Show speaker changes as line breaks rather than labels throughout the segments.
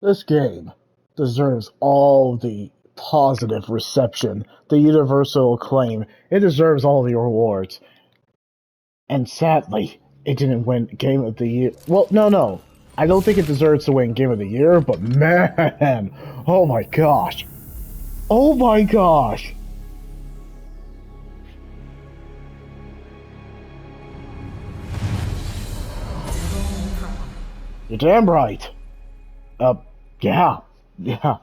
This game deserves all the positive reception, the universal acclaim. It deserves all the rewards. And sadly, it didn't win Game of the Year. Well, no. I don't think it deserves to win Game of the Year, but man, oh my gosh. Oh my gosh. You're damn right. Uh, yeah. Yeah.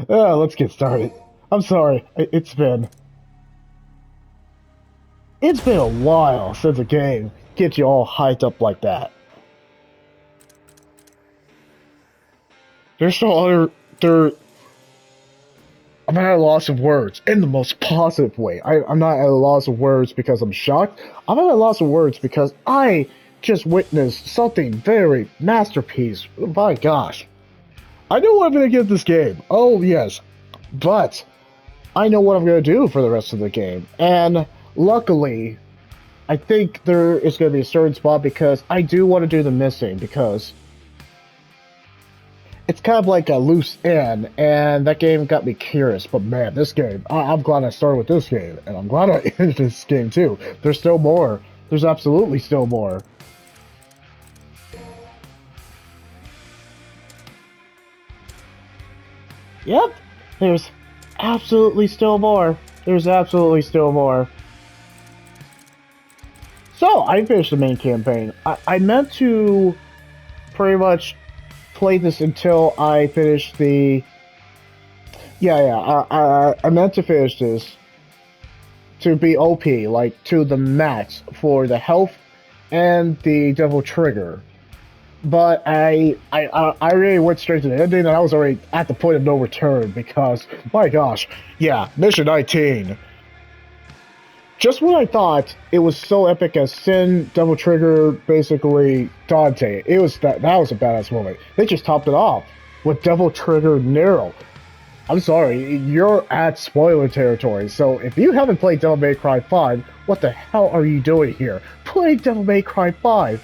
Let's get started. I'm sorry. It's been a while since a game gets you all hyped up like that. There's still other there. I'm at a loss of words in the most positive way. I'm not at a loss of words because I'm shocked. I'm at a loss of words because I just witnessed something very masterpiece. My gosh. I know what I'm gonna give this game. Oh yes. But I know what I'm gonna do for the rest of the game. And luckily I think there is going to be a certain spot because I do want to do the missing because it's kind of like a loose end, and that game got me curious. But man, this game, I'm glad I started with this game, and I'm glad I ended this game too. There's still more. There's absolutely still more. Yep, there's absolutely still more. There's absolutely still more. So, I finished the main campaign. I meant to pretty much play this until I finished the... I meant to finish this to be OP, like, to the max for the health and the Devil Trigger. But I really went straight to the ending, and I was already at the point of no return because, my gosh, yeah, Mission 19. Just when I thought it was so epic as Sin, Devil Trigger, basically Dante, that was a badass moment. They just topped it off with Devil Trigger Nero. I'm sorry, you're at spoiler territory, so if you haven't played Devil May Cry 5, what the hell are you doing here? Play Devil May Cry 5,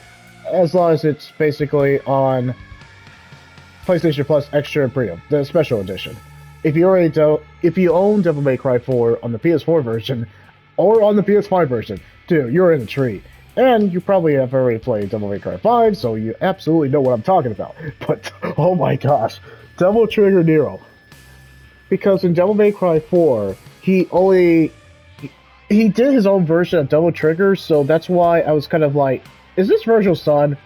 as long as it's basically on PlayStation Plus Extra and Premium, the special edition. If you own Devil May Cry 4 on the PS4 version, or on the PS5 version, dude, you're in a treat. And you probably have already played Devil May Cry 5, so you absolutely know what I'm talking about. But, oh my gosh, Devil Trigger Nero. Because in Devil May Cry 4, he did his own version of Devil Trigger, so that's why I was kind of like, is this Vergil's son?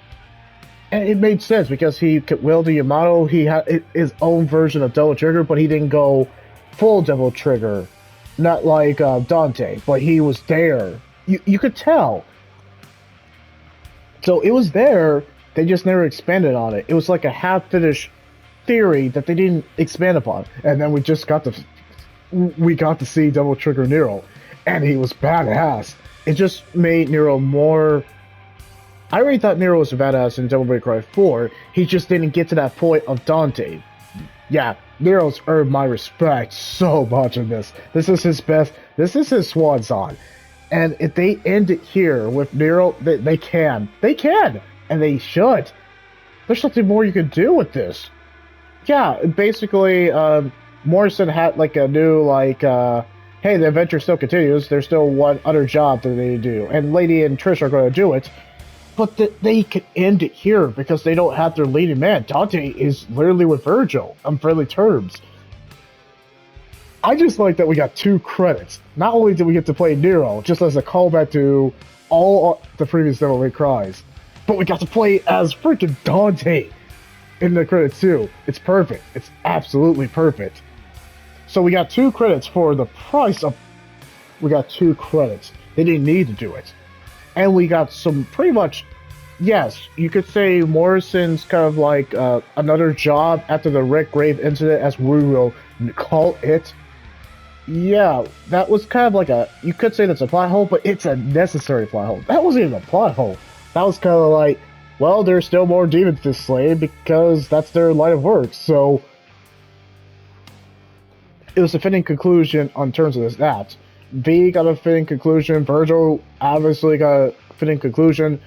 And it made sense, because he could wield the Yamato, he had his own version of Devil Trigger, but he didn't go full Devil Trigger. Not like Dante, but he was there. You could tell. So it was there, they just never expanded on it. It was like a half-finished theory that they didn't expand upon. And then we got to see Devil Trigger Nero, and he was badass. It just made Nero more... I already thought Nero was a badass in Devil May Cry 4, he just didn't get to that point of Dante. Yeah, Nero's earned my respect so much in this. This is his best. This is his swan song. And if they end it here with Nero, they can. They can! And they should. There's something more you can do with this. Yeah, basically, Morrison had like a new, like, hey, the adventure still continues. There's still one other job that they do. And Lady and Trish are going to do it. But they can end it here because they don't have their leading man. Dante is literally with Vergil on friendly terms. I just like that we got 2 credits. Not only did we get to play Nero, just as a callback to all the previous Devil May Cries, but we got to play as freaking Dante in the credits too. It's perfect. It's absolutely perfect. So we got 2 credits for the price of... We got 2 credits. They didn't need to do it. And we got some pretty much, yes, you could say Morrison's kind of like another job after the Rick Grave incident, as we will call it. Yeah, that was kind of like you could say that's a plot hole, but it's a necessary plot hole. That wasn't even a plot hole. That was kind of like, well, there's still more demons to slay because that's their line of work, so it was a fitting conclusion on terms of that. V got a fitting conclusion. Vergil obviously got a fitting conclusion.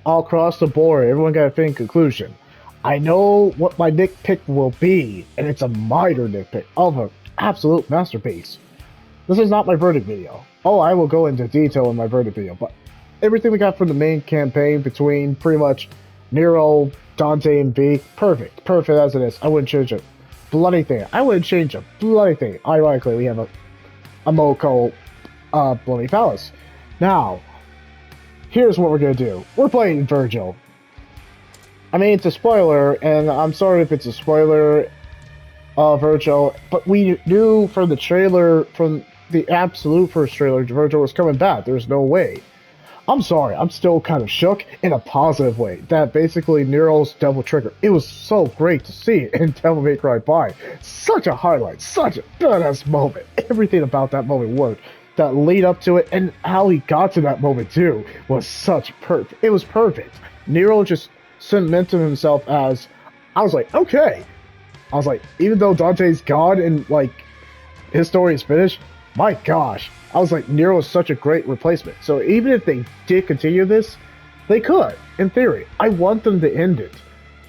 All across the board, everyone got a fitting conclusion. I know what my nitpick will be, and it's a minor nitpick of an absolute masterpiece. This is not my verdict video. Oh, I will go into detail in my verdict video, but everything we got from the main campaign between pretty much Nero, Dante, and V, perfect. Perfect as it is. I wouldn't change a bloody thing. I wouldn't change a bloody thing. Ironically, we have a Moko Bloody Palace. Now, here's what we're gonna do. We're playing Vergil. I mean, it's a spoiler, and I'm sorry if it's a spoiler, Vergil, but we knew from the trailer, from the absolute first trailer, Vergil was coming back. There's no way. I'm sorry, I'm still kind of shook in a positive way that basically Nero's Devil Trigger, it was so great to see it in Devil May Cry 5. Such a highlight, such a badass moment. Everything about that moment worked. That lead up to it and how he got to that moment too was such perfect. It was perfect. Nero just cemented himself as, I was like, okay. I was like, even though Dante's gone and like his story is finished, my gosh. I was like, Nero is such a great replacement. So even if they did continue this, they could, in theory. I want them to end it.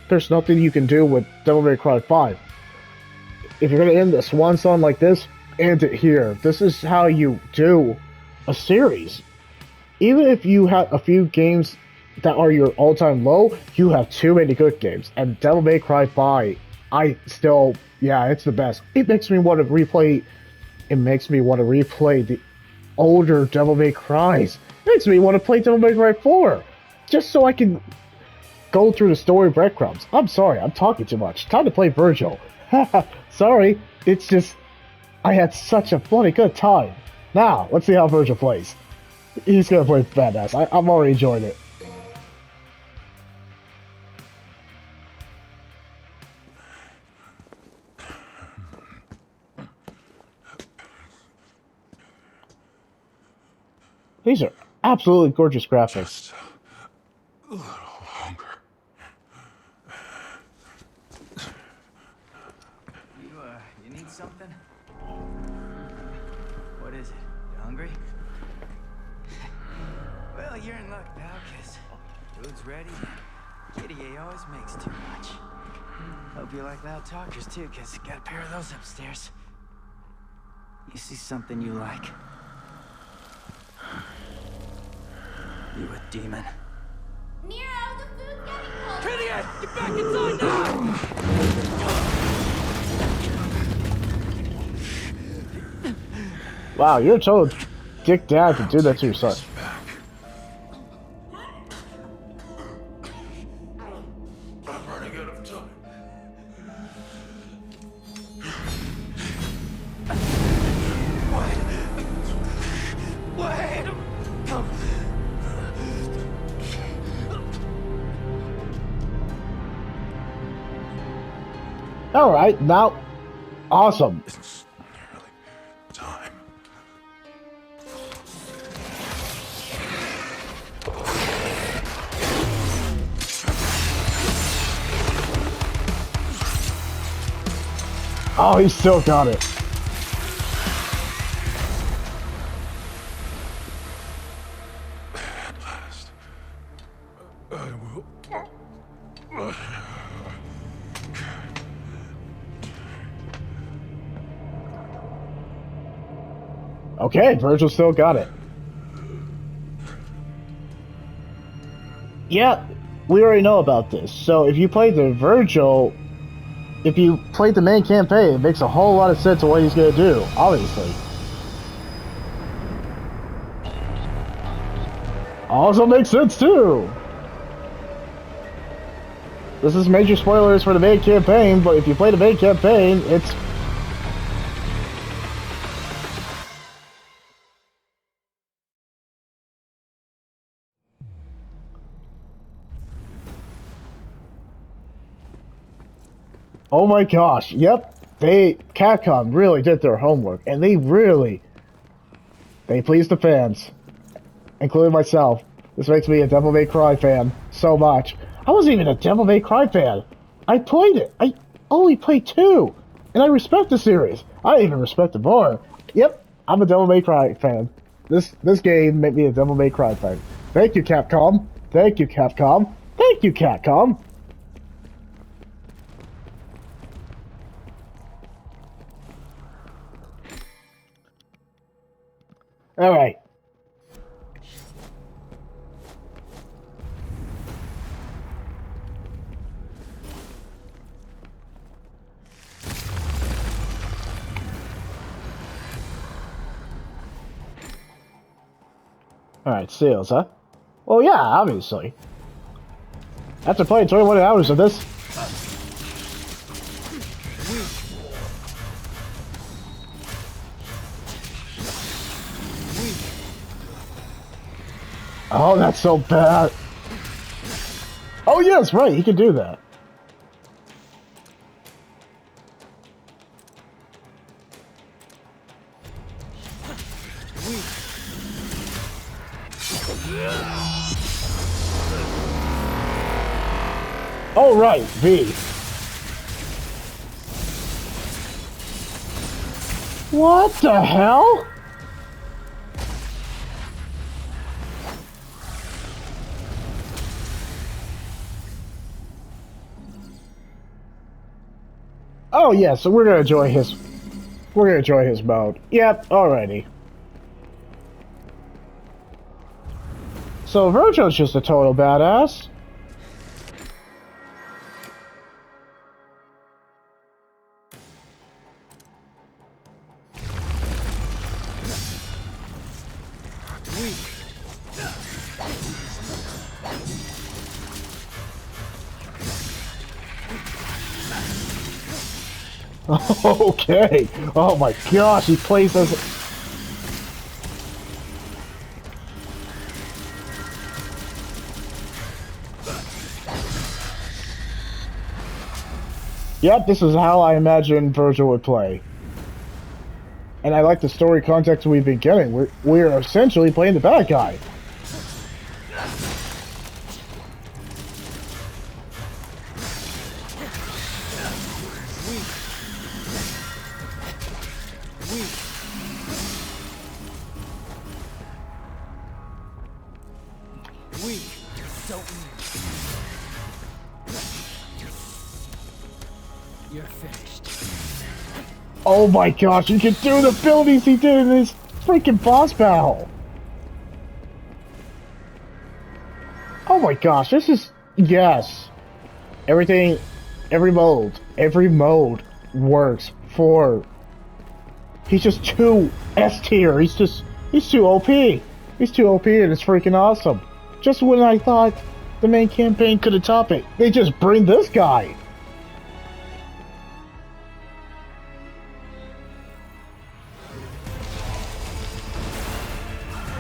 There's nothing you can do with Devil May Cry 5. If you're going to end a swan song like this, end it here. This is how you do a series. Even if you have a few games that are your all-time low, you have too many good games. And Devil May Cry 5, I still, yeah, it's the best. It makes me want to replay. It makes me want to replay the older Devil May Cries. It makes me want to play Devil May Cry 4. Just so I can go through the story breadcrumbs. I'm sorry, I'm talking too much. Time to play Vergil. Sorry, it's just, I had such a bloody good time. Now, let's see how Vergil plays. He's gonna play badass. I'm already enjoying it. These are absolutely gorgeous graphics.
Just a little longer.
You need something? What is it? You hungry? Well, you're in luck, pal, 'cause food's ready. Kitty A always makes too much. Hope you like loud talkers, too, 'cause got a pair of those upstairs. You see something you like? You a demon?
Nero, the food's getting cold!
Kitty, get back inside now!
Wow, you're a total dick dad to do that to your son.
I'm running out of time.
Wait!
Alright, now, awesome.
It's nearly time.
Oh, he still got it.
At last, I will.
Okay, Vergil still got it. Yeah, we already know about this. So if you played the Vergil, if you played the main campaign, it makes a whole lot of sense of what he's gonna do, obviously. Also makes sense too. This is major spoilers for the main campaign, but if you play the main campaign, it's oh my gosh, yep, Capcom really did their homework, and they pleased the fans, including myself. This makes me a Devil May Cry fan so much. I wasn't even a Devil May Cry fan. I played it. I only played 2, and I respect the series. I even respect it more. Yep, I'm a Devil May Cry fan. This game made me a Devil May Cry fan. Thank you, Capcom. Thank you, Capcom. Thank you, Capcom. All right. Alright, seals, huh? Well, yeah, obviously. After playing 21 hours of this... Oh, that's so bad. Oh, yes, right, he can do that. Oh, right, V. What the hell? Oh, yeah, so we're gonna enjoy his... We're gonna enjoy his mode. Yep, alrighty. So Vergil's just a total badass. Okay. Oh my gosh, he plays as... Yep, this is how I imagine Vergil would play. And I like the story context we've been getting. We're essentially playing the bad guy.
You're finished.
Oh my gosh, you can do the abilities he did in this freaking boss battle. Oh my gosh, this is... Yes. Every mode works for... He's just too S tier. He's too OP. He's too OP and it's freaking awesome. Just when I thought the main campaign could have topped it, they just bring this guy.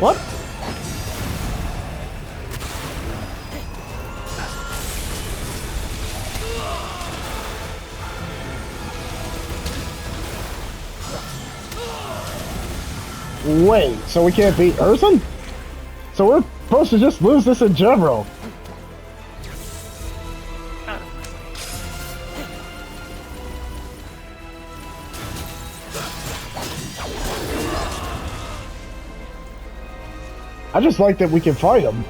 What? Wait, so we can't beat Urson? So we're supposed to just lose this in general. I just like that we can fight him.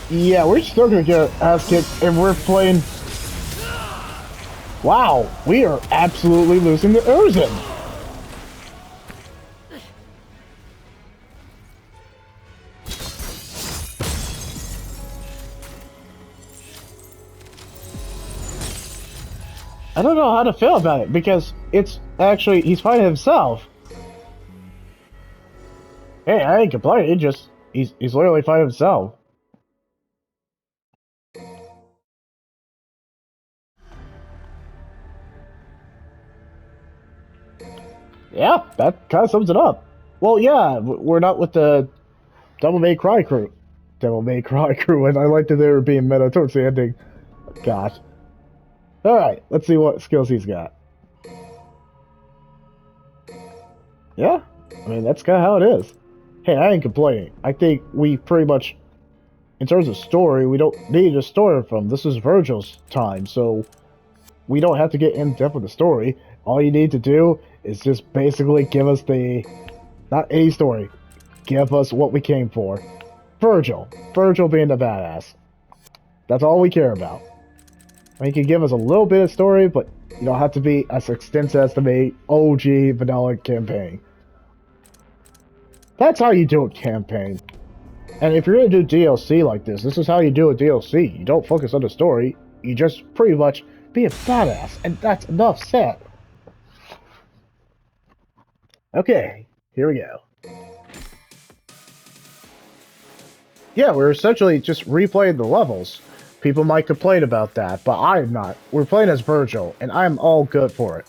Yeah, we're still gonna get our ass kicked, and we're playing... Wow, we are absolutely losing to Urson. I don't know how to feel about it, because it's actually... He's fighting himself. Hey, I ain't complaining, he's literally fighting himself. Yeah, that kind of sums it up. Well, yeah, we're not with the Devil May Cry crew. Devil May Cry crew, and I like that they were being meta towards the ending. Gosh. Alright, let's see what skills he's got. Yeah, I mean, that's kind of how it is. Hey, I ain't complaining. I think we pretty much, in terms of story, we don't need a story from. This is Vergil's time, so we don't have to get in depth with the story. All you need to do is just basically give us the, not a story, give us what we came for. Vergil. Vergil being the badass. That's all we care about. He can give us a little bit of story, but you don't have to be as extensive as the OG vanilla campaign. That's how you do a campaign. And if you're gonna do DLC like this is how you do a DLC. You don't focus on the story, you just pretty much be a badass, and that's enough said. Okay, here we go. Yeah, we're essentially just replaying the levels. People might complain about that, but I'm not. We're playing as Vergil, and I'm all good for it.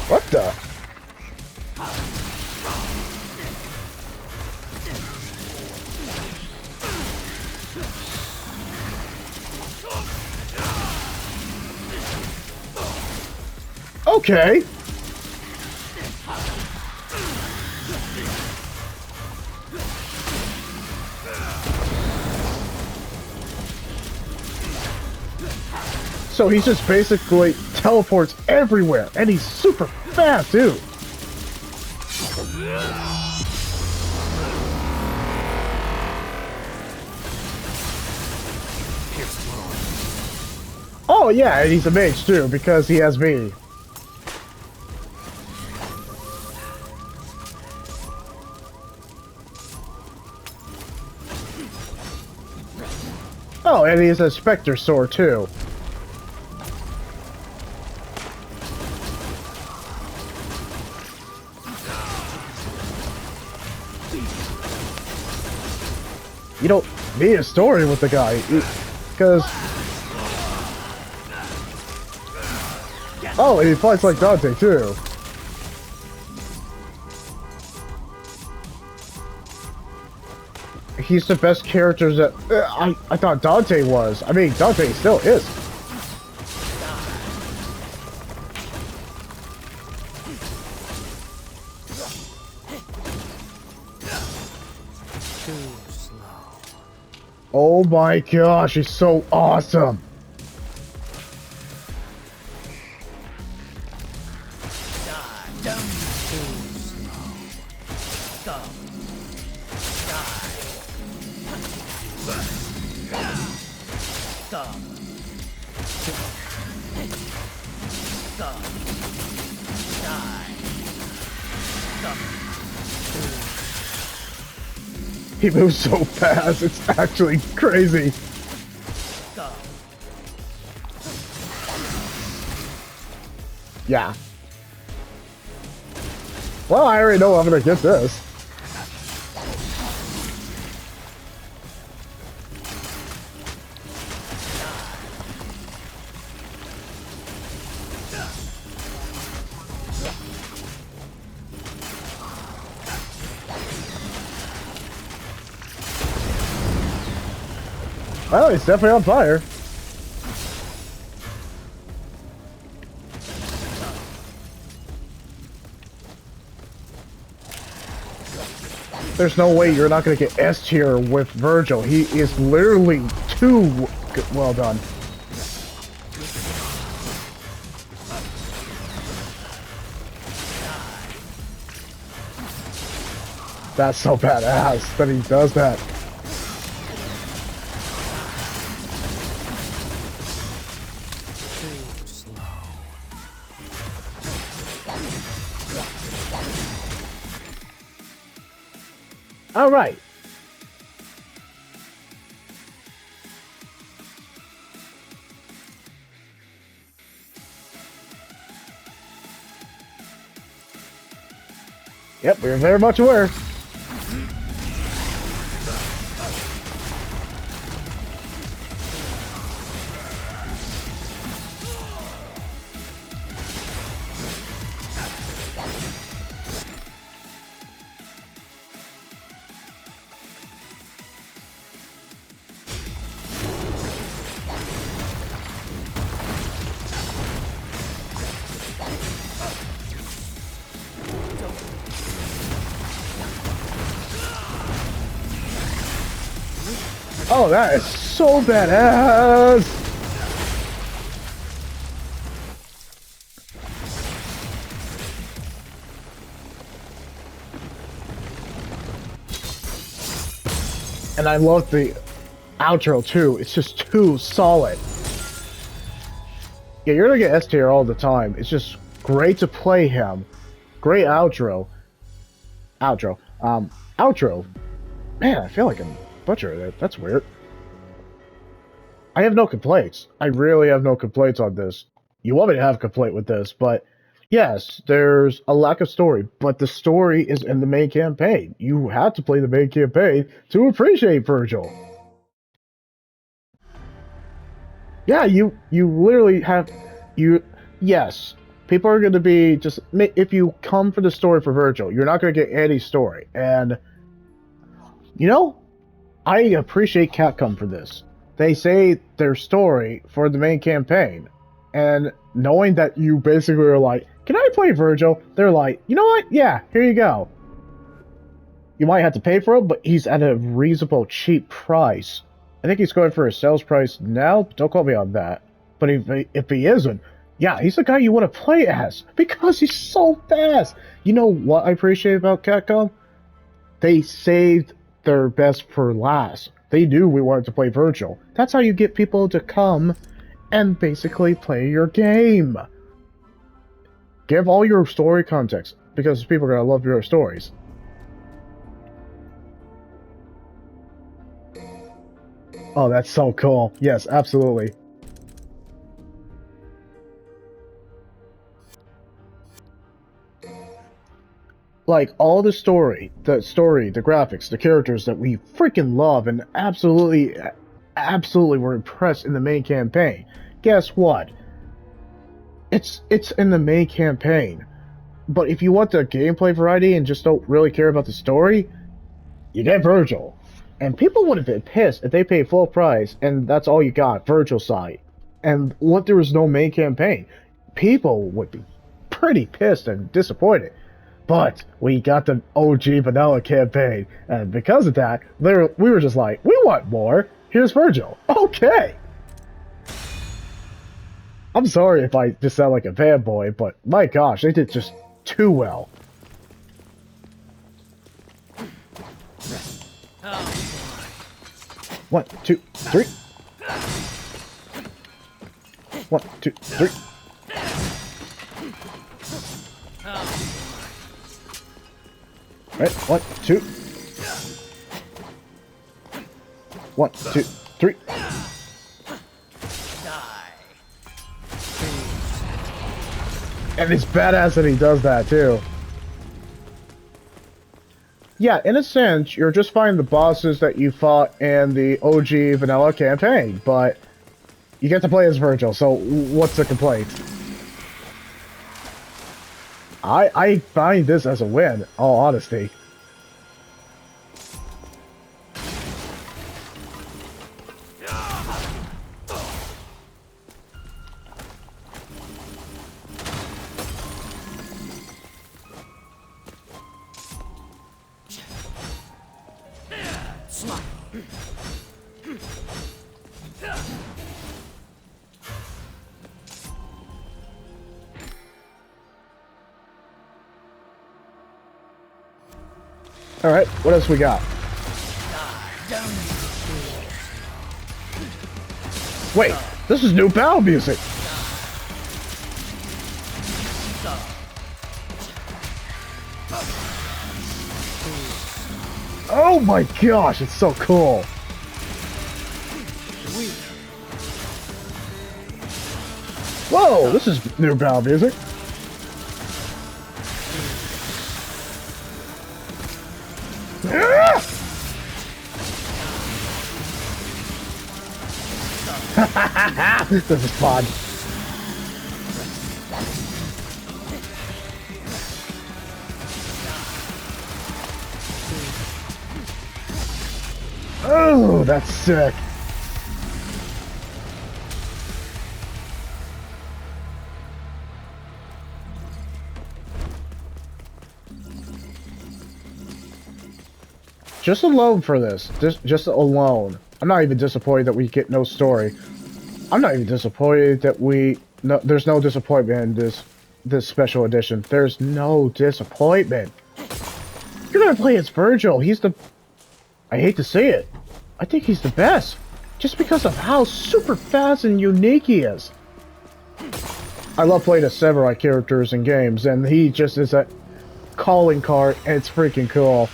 What the? Okay. So he just basically teleports everywhere, and he's super fast too. Oh yeah, and he's a mage too, because he has me. Oh, and he has a Spectre sword too. You don't need a story with the guy, because... Oh, and he fights like Dante too. He's the best character that... I thought Dante was. I mean, Dante still is. Oh my gosh, he's so awesome! He moves so fast, it's actually crazy. Yeah. Well, I already know I'm gonna get this. Well, he's definitely on fire. There's no way you're not going to get S tier with Vergil. He is literally too well done. That's so badass that he does that. All right. Yep, we're very much aware. Oh, that is so badass! And I love the outro too. It's just too solid. Yeah, you're gonna get S tier all the time. It's just great to play him. Great outro. Outro. Outro. Man, I feel like I'm butchering it. That's weird. I have no complaints. I really have no complaints on this. You want me to have a complaint with this, but yes, there's a lack of story, but the story is in the main campaign. You have to play the main campaign to appreciate Vergil. Yeah, you literally have you. Yes, people are going to be just if you come for the story for Vergil, you're not going to get any story, and you know I appreciate Capcom for this. They say their story for the main campaign, and knowing that you basically are like, "Can I play Vergil?" They're like, "You know what? Yeah, here you go." You might have to pay for him, but he's at a reasonable, cheap price. I think he's going for a sales price now. Don't quote me on that. But if he isn't, yeah, he's the guy you want to play as because he's so fast. You know what I appreciate about Capcom? They saved their best for last. They knew we wanted to play Vergil. That's how you get people to come and basically play your game. Give all your story context because people are gonna love your stories. Oh, that's so cool. Yes, absolutely. Like, all the story, the graphics, the characters that we freaking love and absolutely were impressed in the main campaign. Guess what? It's in the main campaign. But if you want the gameplay variety and just don't really care about the story, you get Vergil. And people would have been pissed if they paid full price and that's all you got, Vergil side. And what there was no main campaign. People would be pretty pissed and disappointed. But we got the OG vanilla campaign, and because of that, we were just like, we want more. Here's Vergil. Okay. I'm sorry if I just sound like a fanboy, but my gosh, they did just too well. One, two, three. 1, 2, 3. Right, 1, 2. 1, 2, 3. And it's badass that he does that too. Yeah, in a sense, you're just fighting the bosses that you fought in the OG vanilla campaign, but you get to play as Vergil, so what's the complaint? I find this as a win, all honesty. Alright, what else we got? Wait, this is new battle music! Oh my gosh, it's so cool! Whoa, this is new battle music! This is fun. Oh, that's sick. Just alone for this, just alone, I'm not even disappointed that we get no story. I'm not even disappointed that there's no disappointment in this special edition. There's no disappointment. You're gonna play as Vergil. I hate to say it, I think he's the best. Just because of how super fast and unique he is. I love playing as samurai characters in games, and he just is a calling card, and it's freaking cool.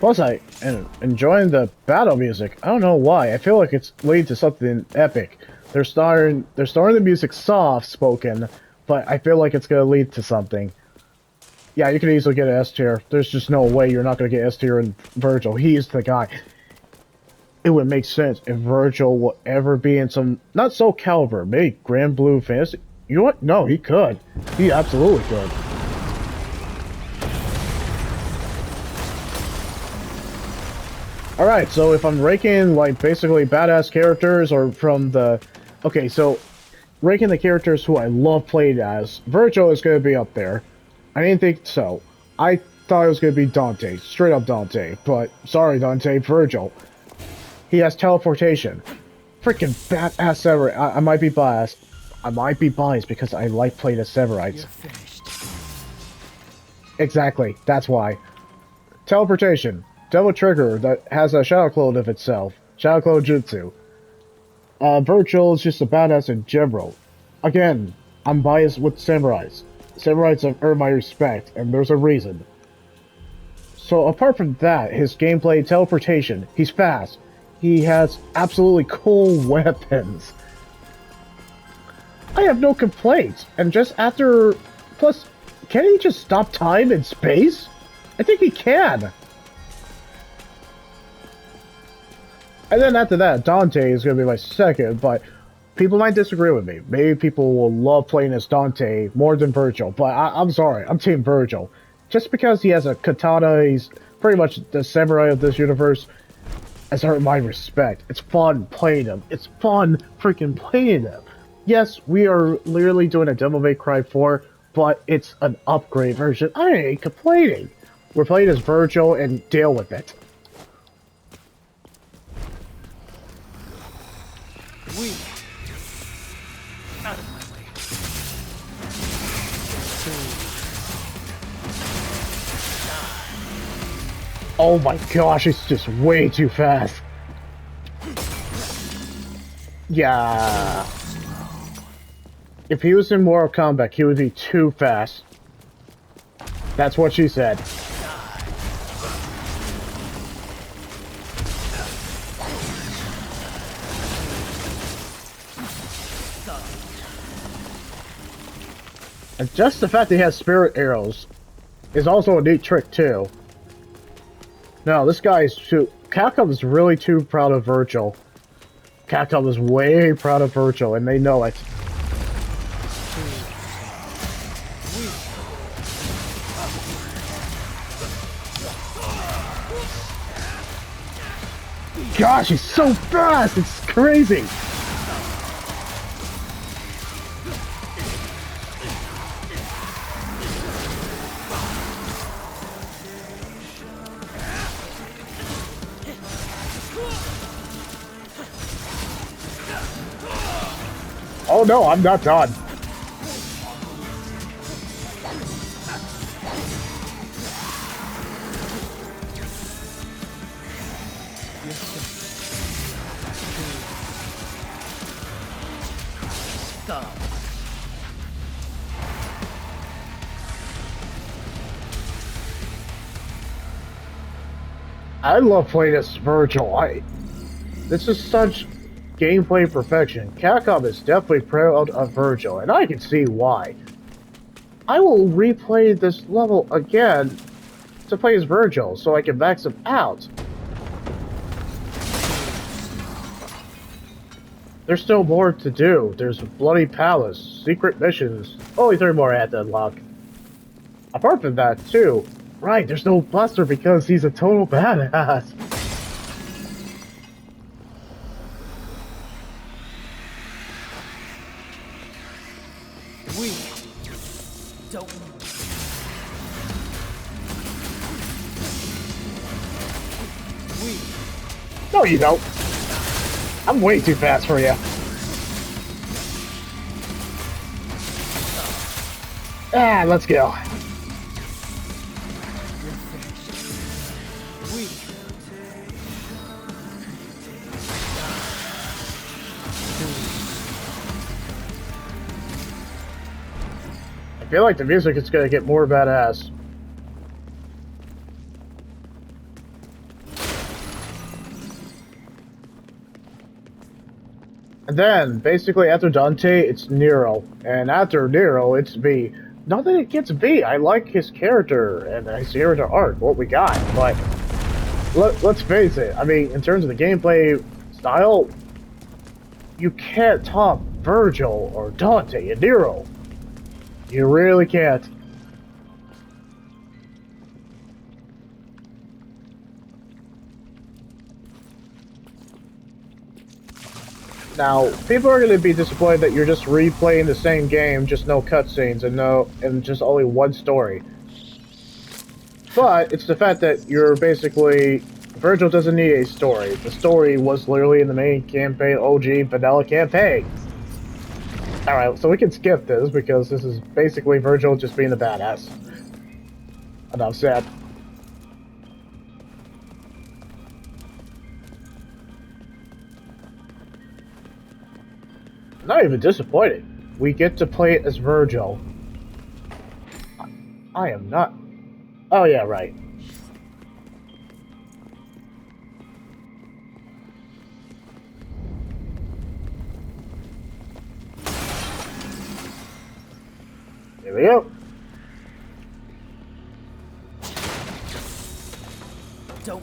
Plus, I am enjoying the battle music. I don't know why. I feel like it's leading to something epic. They're starting the music soft spoken, but I feel like it's gonna lead to something. Yeah, you can easily get an S tier. There's just no way you're not gonna get S tier in Vergil. He's the guy. It would make sense if Vergil will ever be in some not Soul Calibur, maybe Grand Blue Fantasy. You know what? No, he could. He absolutely could. Alright, so if I'm ranking, like, basically badass characters, or from the... Okay, so, ranking the characters who I love playing as, Vergil is going to be up there. I didn't think so. I thought it was going to be Dante, straight up Dante, but, sorry Dante, Vergil. He has teleportation. Freaking badass samurai. I might be biased. I might be biased because I like playing as samurais. Exactly, that's why. Teleportation. Devil Trigger that has a shadow clone of itself. Shadow clone jutsu. Vergil is just a badass in general. Again, I'm biased with samurais. Samurais have earned my respect, and there's a reason. So apart from that, his gameplay, teleportation, he's fast. He has absolutely cool weapons. I have no complaints, and just after... Plus, can he just stop time in space? I think he can. And then after that, Dante is going to be my second, but people might disagree with me. Maybe people will love playing as Dante more than Vergil, but I'm sorry, I'm Team Vergil. Just because he has a katana, he's pretty much the samurai of this universe, has earned my respect. It's fun playing him. It's fun freaking playing him. Yes, we are literally doing a Devil May Cry 4, but it's an upgrade version. I ain't complaining. We're playing as Vergil and deal with it.
Out of my way.
Oh my gosh, it's just way too fast. Yeah. If he was in Mortal Kombat, he would be too fast. That's what she said. And just the fact that he has spirit arrows is also a neat trick too. No, this guy is too... Capcom is really too proud of Vergil. Capcom is way proud of Vergil, and they know it. Gosh, he's so fast! It's crazy! Oh no, I'm not done.
Stop.
I love playing as Vergil. This is such gameplay perfection. Capcom is definitely proud of Vergil, and I can see why. I will replay this level again to play as Vergil, so I can max him out. There's still more to do. There's Bloody Palace, secret missions, only 3 more I have to unlock. apart from that, too, right, there's no Buster because he's a total badass.
We don't.
No, you don't. I'm way too fast for you. Ah, let's go. I feel like the music is gonna get more badass. And then, basically, after Dante, it's Nero. And after Nero, it's B. Not that it gets B, I like his character and his character arc, what we got, but let's face it, I mean, in terms of the gameplay style, you can't top Vergil or Dante and Nero. You really can't. Now, people are going to be disappointed that you're just replaying the same game, just no cutscenes and just only one story. But it's the fact that you're basically Vergil doesn't need a story. The story was literally in the main campaign, OG vanilla campaign. Alright, so we can skip this because this is basically Vergil just being a badass. Enough said. Not even disappointed. We get to play it as Vergil. I am not... Oh yeah, right. Here we go.
Don't.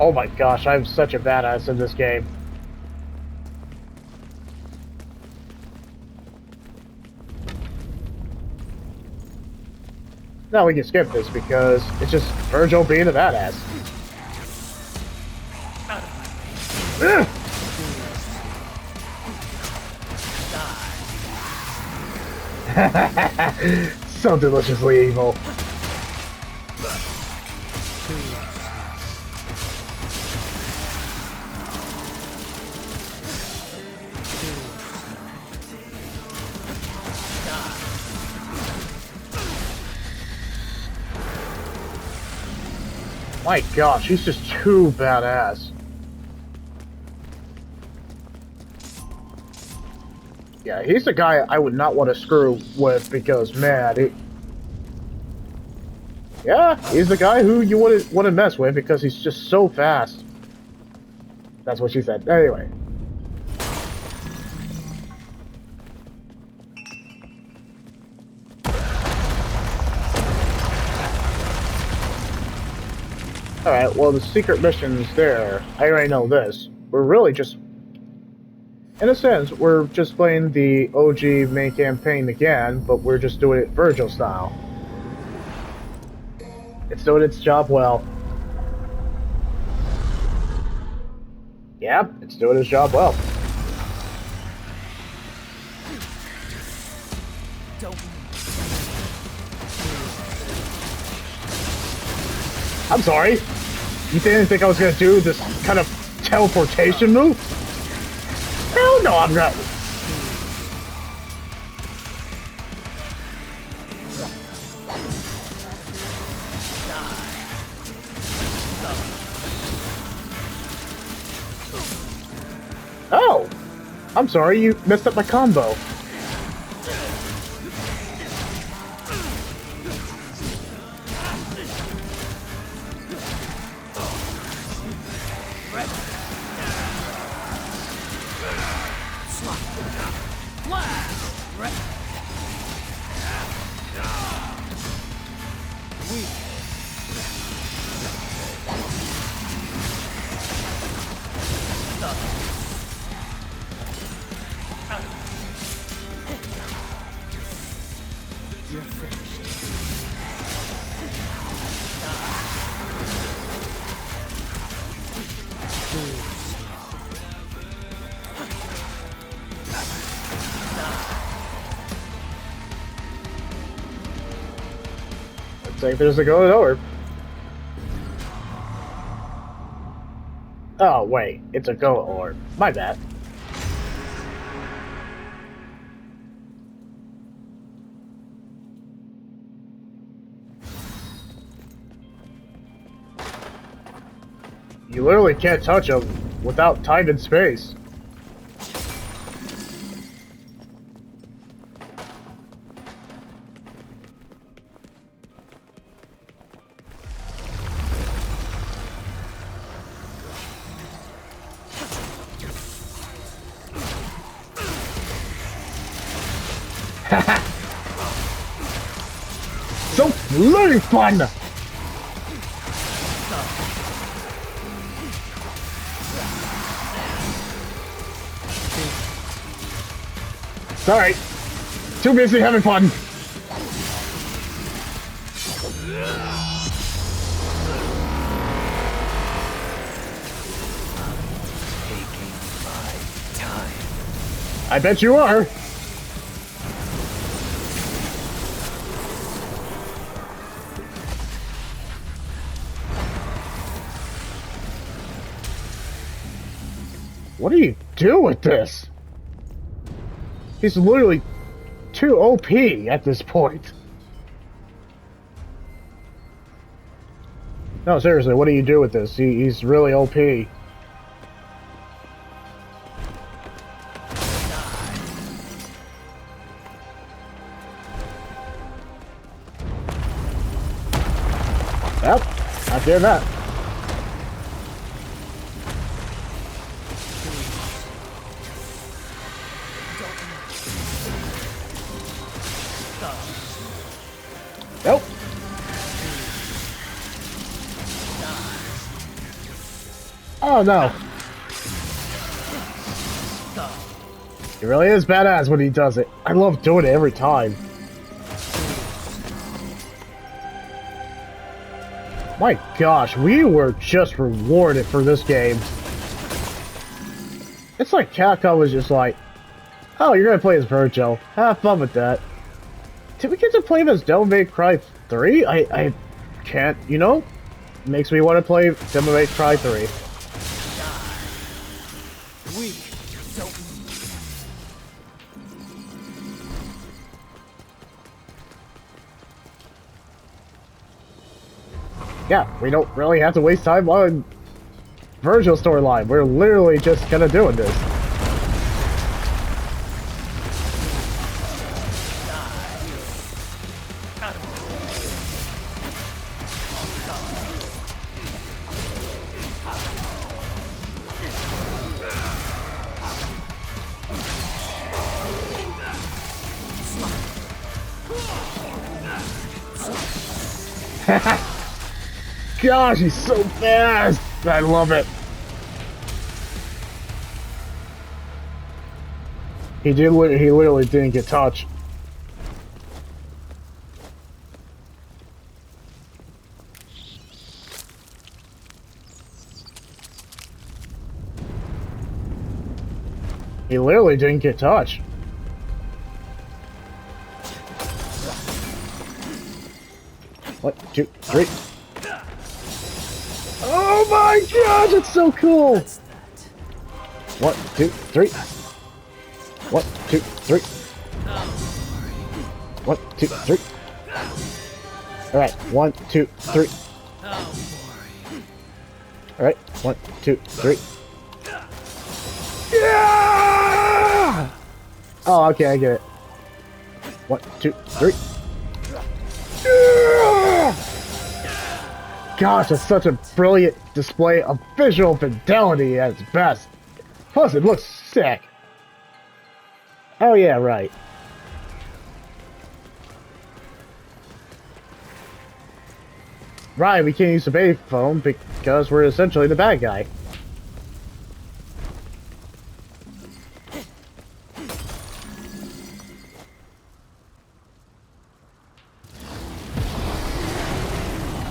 Oh my gosh, I'm such a badass in this game. Now we can skip this because it's just Vergil being a badass. So deliciously evil. My gosh, he's just too badass. Yeah, he's the guy I would not want to screw with because, man, yeah, he's the guy who you wouldn't want to mess with because he's just so fast. That's what she said. Anyway. Alright, well, the secret mission's there. I already know this. We're really just... In a sense, we're just playing the OG main campaign again, but we're just doing it Vergil style. It's doing its job well. Yep, it's doing its job well. I'm sorry. You didn't think I was gonna do this kind of teleportation move? Hell no, I'm not. Oh! I'm sorry, you messed up my combo. Safe as a golden orb. Oh, wait. It's a golden orb. My bad. You literally can't touch them without time and space. So bloody fun! Sorry. Too busy having fun.
Taking my time.
I bet you are. What do you do with this? He's literally too OP at this point. No, seriously, what do you do with this? He's really OP. Yep, not doing that. Nope. Oh no. He really is badass when he does it. I love doing it every time. My gosh, we were just rewarded for this game. It's like Capcom was just like, oh, you're gonna play as Vergil. Have fun with that. Did we get to play as Devil May Cry 3? I can't, you know? Makes me want to play Devil May Cry 3.
We don't.
Yeah, we don't really have to waste time on Vergil storyline. We're literally just kind of doing this. Gosh, he's so fast! I love it. He literally didn't get touched. He literally didn't get touched. One, two, three. Oh my gosh, it's so cool! One, two, three. One, two, three. One, two, three. Alright, one, two, three. Alright, one, two, three. Yeah! Oh, okay, I get it. One, two, three. Yeah! Gosh, it's such a brilliant display of visual fidelity at its best. Plus, it looks sick. Oh yeah, right. Right, we can't use the bay phone because we're essentially the bad guy.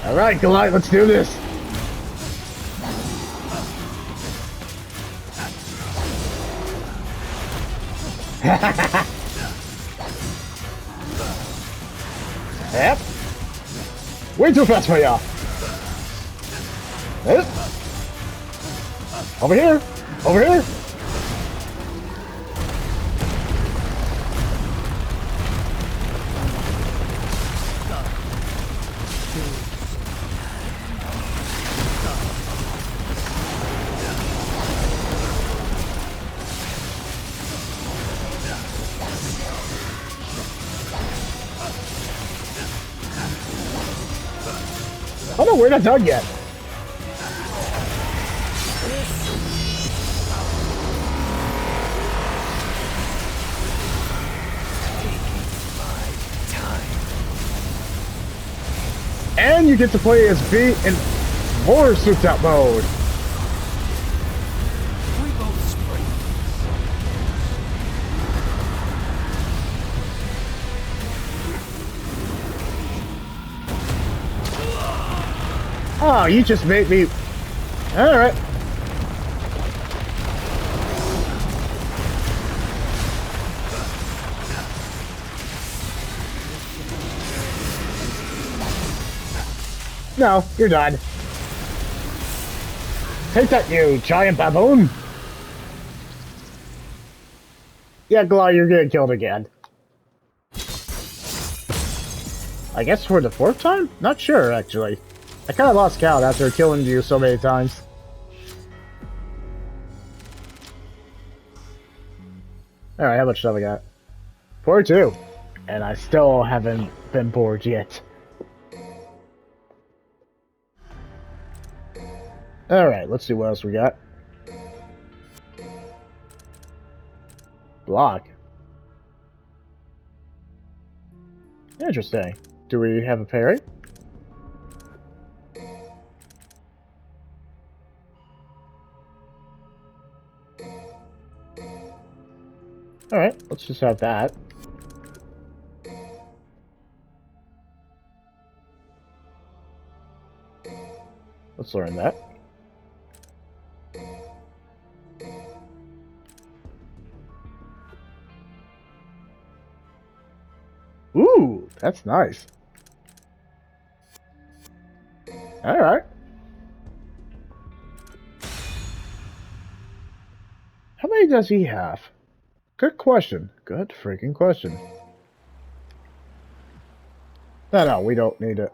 Alright, Goliath, let's do this! Yep. Way too fast for ya! Eh? Over here! Over here! Oh no, we're not done yet. And you get to play as B in more souped out mode.
We both spring.
Oh, you just made me... Alright. No, you're done. Take that, you giant baboon! Yeah, Glau, you're getting killed again. I guess for the 4th time? Not sure, actually. I kinda lost count after killing you so many times. Alright, how much stuff I got? 42. And I still haven't been bored yet. Alright, let's see what else we got. Block. Interesting. Do we have a parry? Alright, let's just have that. Let's learn that. Ooh, that's nice. Alright. How many does he have? Good question. Good freaking question. No, we don't need it.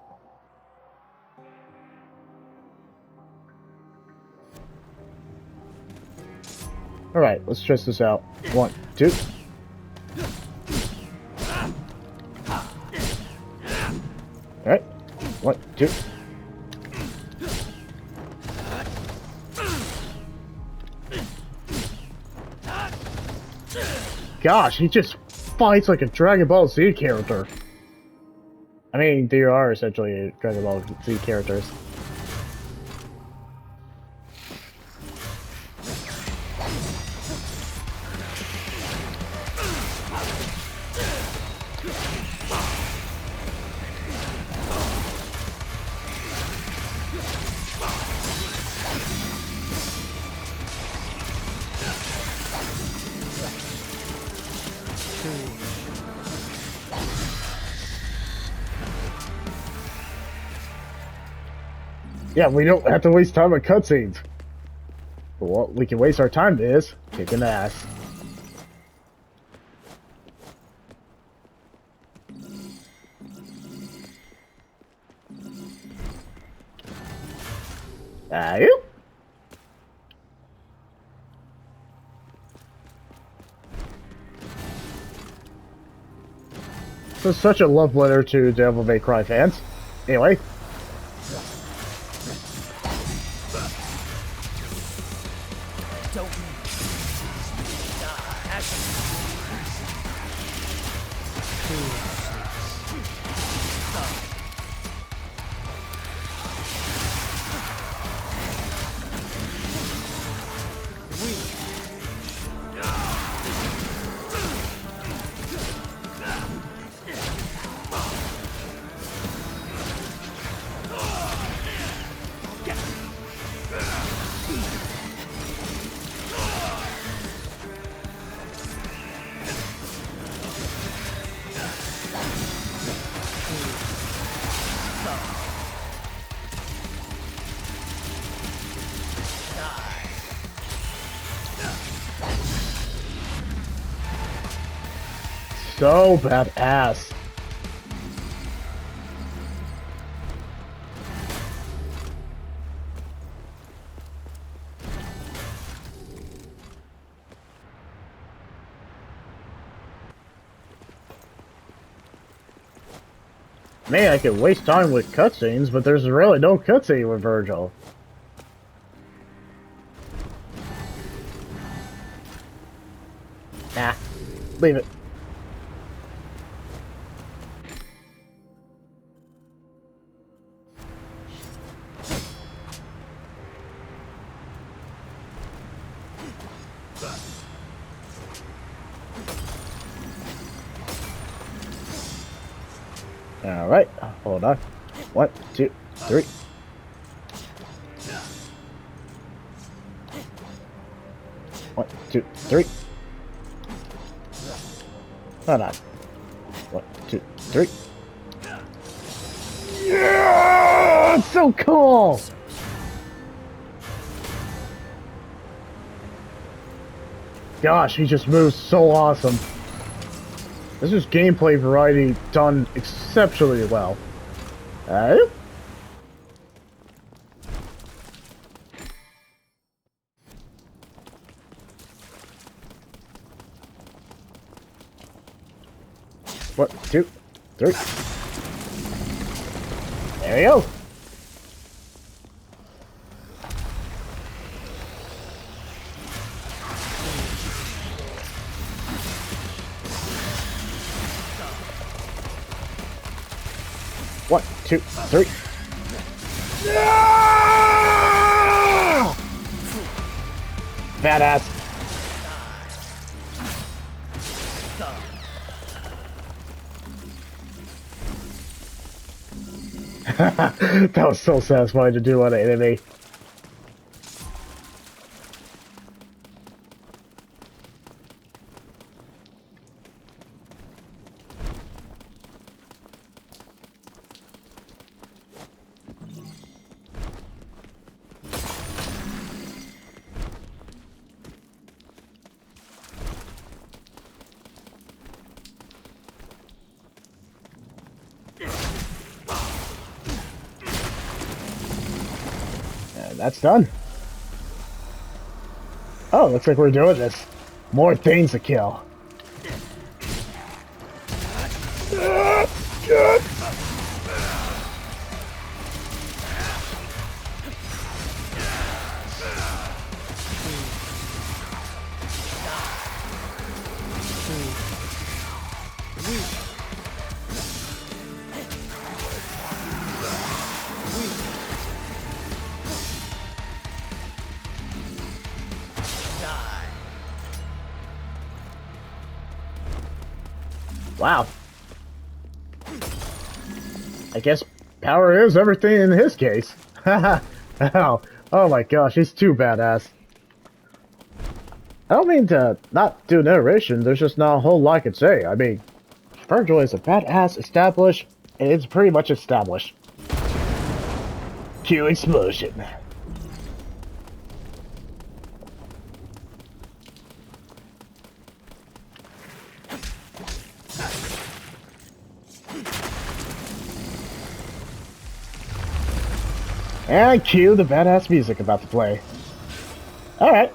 Alright, let's test this out. 1, 2. Alright. 1, 2. Gosh, he just fights like a Dragon Ball Z character. I mean, there are essentially Dragon Ball Z characters. Yeah, we don't have to waste time on cutscenes. But what we can waste our time is kicking ass. You? This is such a love letter to Devil May Cry fans. Anyway. so badass. Man, I could waste time with cutscenes, but there's really no cutscene with Vergil. Nah, leave it. Alright, hold on. 1, 2, 3. One, two, three. Hold on. 1, 2, 3. Yeah! It's so cool! Gosh, he just moves so awesome. This is gameplay variety done exceptionally well. One, two, three. There we go. One, two, three. Yeah! Badass. That was so satisfying to do on an enemy. And that's done. Oh, looks like we're doing this. More things to kill. Wow. I guess power is everything in his case. Haha. Oh my gosh, he's too badass. I don't mean to not do narration, there's just not a whole lot I could say. I mean, Vergil is a badass established, and it's pretty much established. Cue explosion. And cue the badass music about to play. Alright.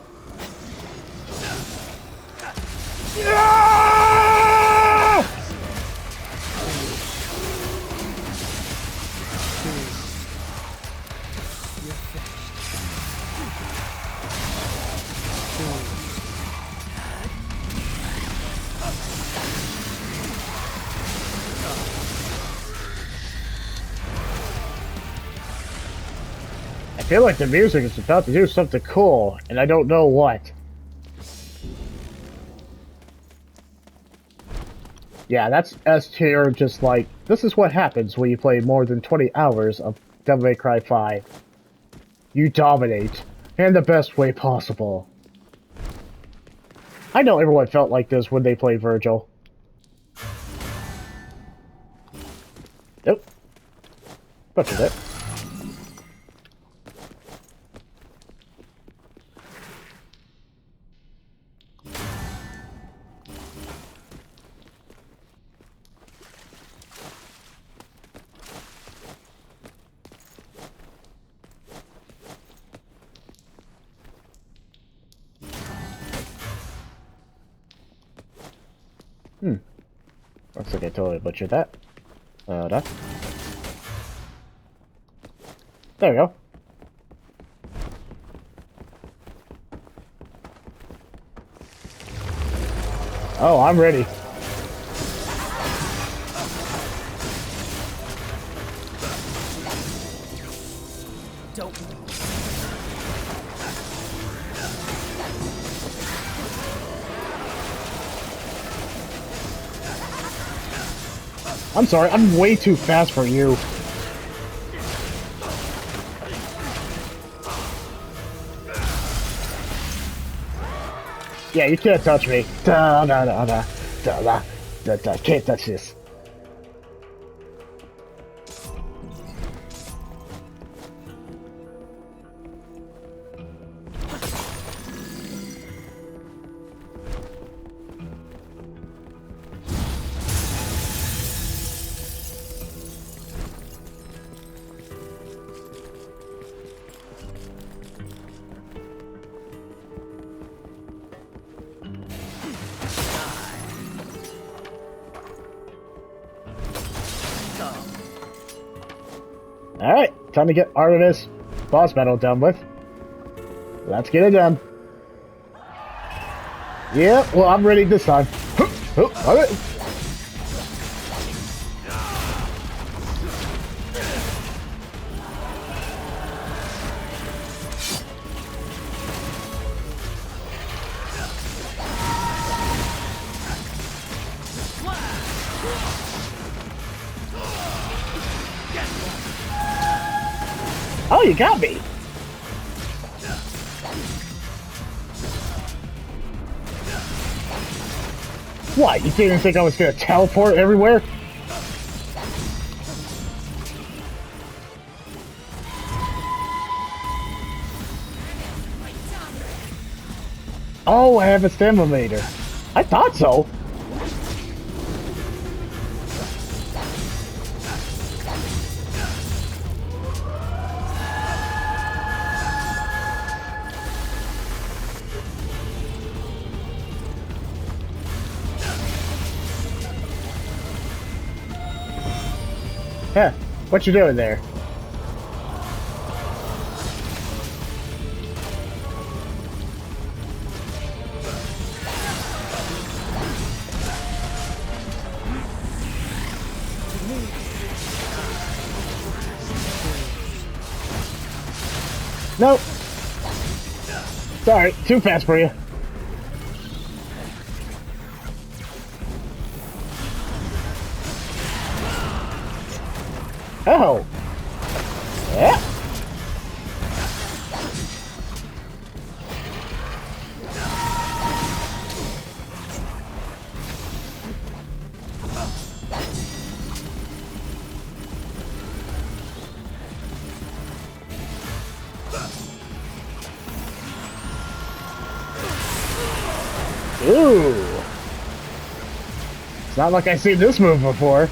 I feel like the music is about to do something cool, and I don't know what. Yeah, that's S tier, just like, this is what happens when you play more than 20 hours of Devil May Cry 5. You dominate, in the best way possible. I know everyone felt like this when they played Vergil. Nope. Butchered it. Looks like I totally butchered that. That. There we go. Oh, I'm ready.
Don't.
I'm sorry, I'm way too fast for you. Yeah, you can't touch me. Da da da da da da da da. Can't touch this. Alright, time to get Artemis boss battle done with. Let's get it done. Yep, well, I'm ready this time. Alright. Oh, you got me! What, you didn't think I was gonna teleport everywhere? Oh, I have a stamina meter. I thought so. Huh, what you doing there? Nope. Sorry, too fast for you. Oh. Yeah. Ooh. It's not like I've seen this move before.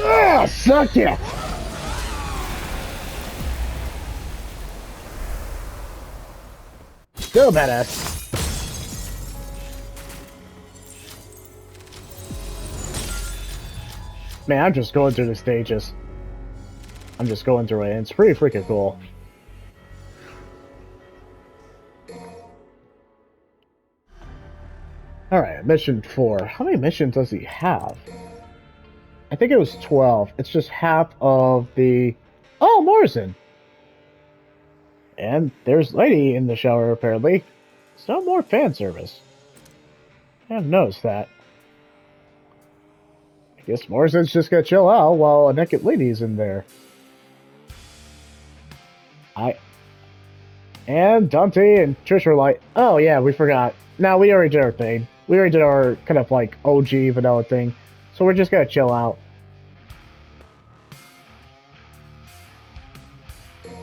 Ah, suck it! Still badass. Man, I'm just going through the stages. I'm just going through it, and it's pretty freaking cool. Alright, mission 4. How many missions does he have? I think it was 12. It's just half of the... Oh, Morrison! And there's Lady in the shower, apparently. So more fan service. I haven't noticed that. I guess Morrison's just gonna chill out while a naked lady's in there. And Dante and Trish are like, oh yeah, we forgot. Now we already did our thing. We already did our kind of like OG vanilla thing. So we're just gonna chill out.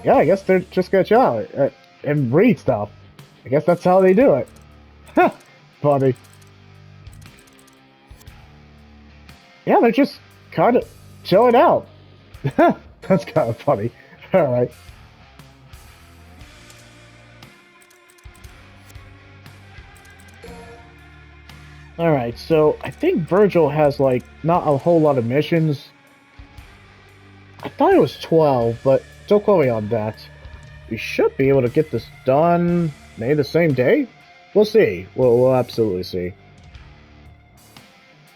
Yeah, I guess they're just gonna chill out and read stuff. I guess that's how they do it. Huh, funny. Yeah, they're just kind of chilling out. That's kind of funny. All right. All right. So I think Vergil has like not a whole lot of missions. I thought it was 12, but don't quote me on that. We should be able to get this done maybe the same day. We'll see. We'll absolutely see.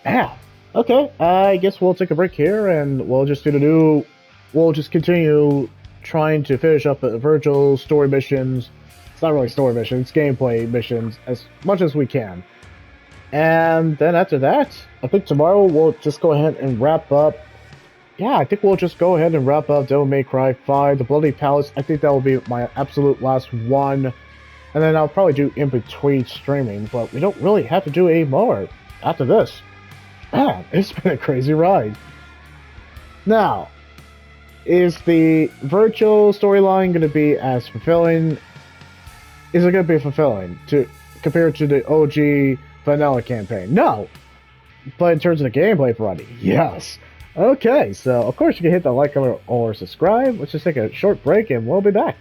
Yeah. Okay. I guess we'll take a break here, and we'll just do the new. We'll just continue trying to finish up the Vergil story missions. It's not really story missions, gameplay missions as much as we can. And then after that, I think tomorrow we'll just go ahead and wrap up. Yeah, I think we'll just go ahead and wrap up Devil May Cry 5, The Bloody Palace. I think that will be my absolute last one. And then I'll probably do in between streaming, but we don't really have to do any more after this. Man, it's been a crazy ride. Now, is the virtual storyline going to be as fulfilling? Is it going to be fulfilling to compared to the OG vanilla campaign? No. But in terms of the gameplay variety, yes. Okay, so of course you can hit the like or subscribe. Let's just take a short break and we'll be back.